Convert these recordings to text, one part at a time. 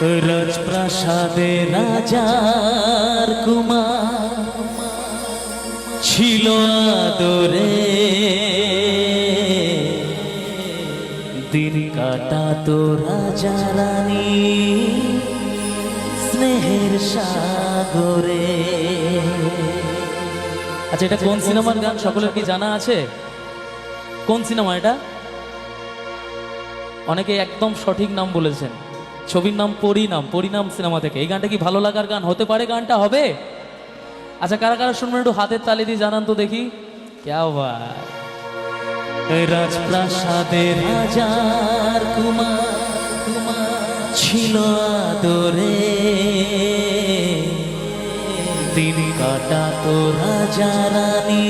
রাজপ্রাসাদে রাজার কুমার ছিল আদরে, দিন কাটাতো রাজা রানী স্নেহের সাগরে। আচ্ছা, এটা কোন সিনেমার গান সকলের কি জানা আছে? কোন সিনেমা এটা? অনেকে একদম সঠিক নাম বলেছেন। ছবির নাম পরিণাম, পরিণাম সিনেমা থেকে। এই গানটা কি ভালো লাগার গান হতে পারে? গানটা হবে? আচ্ছা, কারা কারা শুনবেন একটু হাতের তালি দিয়ে জানান তো দেখি। ক্যা ভাই! রাজপ্রাসাদে রাজার কুমার ছিল আদরে, দিন কাটাতো রাজা রানী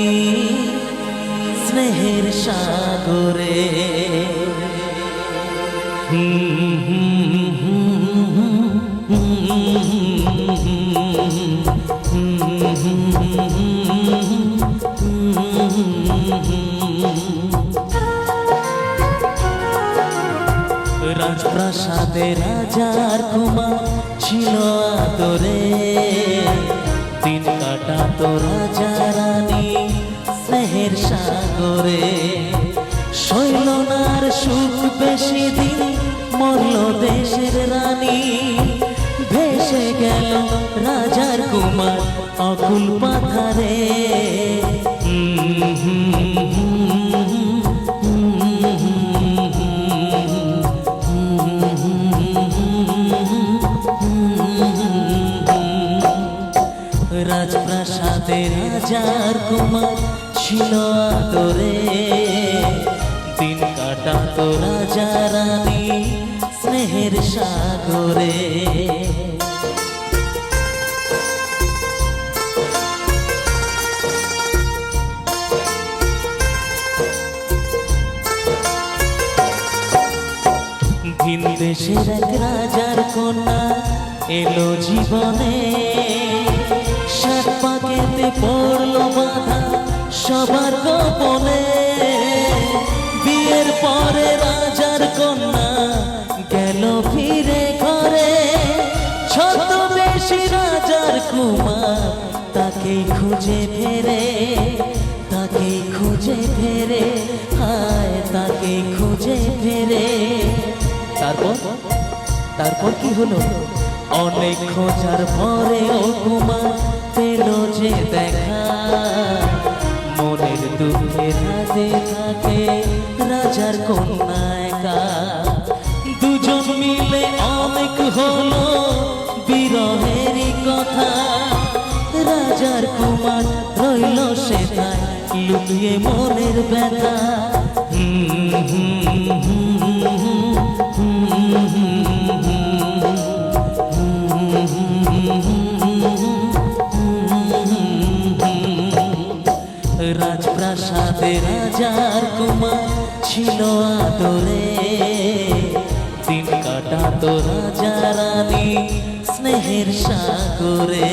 স্নেহের সাগরে। রাজপ্রাসাদে রাজার কুমার ছিল আদরে, দিন কাটাতো রাজা রানী স্নেহের সাগরে। শৈলনার সুখ বেশি দিন, মরল দেশের রানী, ভেসে গেল রাজার কুমার অকুল পাথারে। রাজপ্রাসাদে রাজার কুমার ছিল আদরে, দিন কাটাতো রাজা রানী স্নেহের সাগরে। ভিন দেশের এক রাজার কন্যা এলো জীবনে, সাত পাকেতে পড়লো বাধা সবার গোপনে। বিয়ের পরে রাজার কন্যা গেল ফিরে ঘরে, ছদ্মবেশী রাজার কুমার তাকেই খুঁজে ফেরে, তাকেই খুঁজে ফেরে, হায় তাকেই খুঁজে ফেরে। তারপর কি হলো? অনেক খোঁজার পরে ও কুমার পেল যে দেখা, মনের দুঃখে রাতে থাকে রাজার কন্যা একা। দুজন মিলে অনেক হলো বিরহেরই কথা, রাজার কুমার রইল সেটাই লুকিয়ে মনের ব্যথা। রাজপ্রাসাদে রাজার কুমার ছিল আদরে, দিন কাটাতো রাজা রানী স্নেহের সাগরে।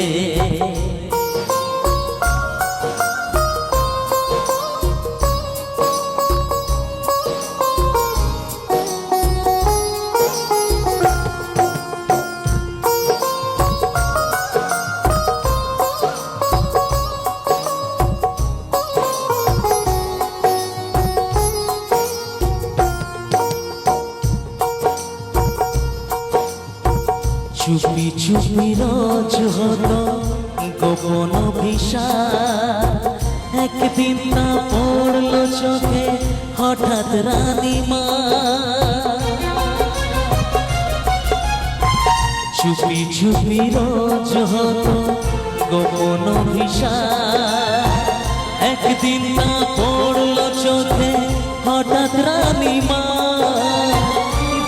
চুপি চুপি রোজ হতো গোপন অভিশাপ, একদিন তা পড়লো চোখে হঠাৎ রানীমা। চুপি চুপি রোজ হতো গোপন অভিশাপ, একদিন তা পড়লো চোখে হঠাৎ রানীমা।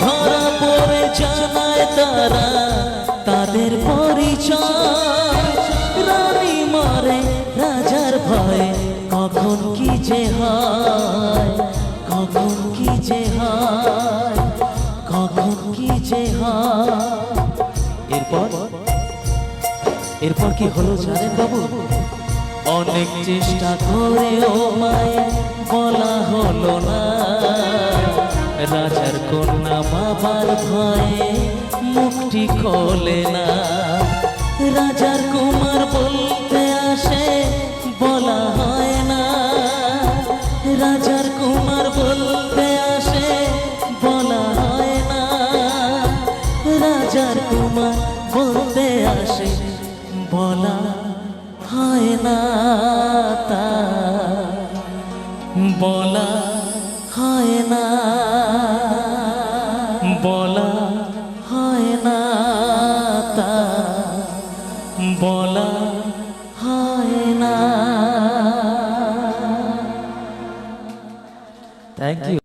ধরা পড়ে জানায় তারা তাদের পরিচয়, রানী মারে রাজার ভয়ে কখন কি যে হয়, কখন কি যে হয়, কখন কি যে হয়। এরপর কি হলো জানেন বাবু? অনেক চেষ্টা করেও মায়ের বলা হলো না, রাজার কন্যা বাবার ভয়ে মুখটি খোলে না। রাজার কুমার বলতে আসে, বলা হয় না। রাজার কুমার বলতে আসে, বলা হয় না। রাজার কুমার বলতে আসে, বলা হয় না। তা বলা হয় না, বলা হয় না। তা বলা হয় না। Thank you.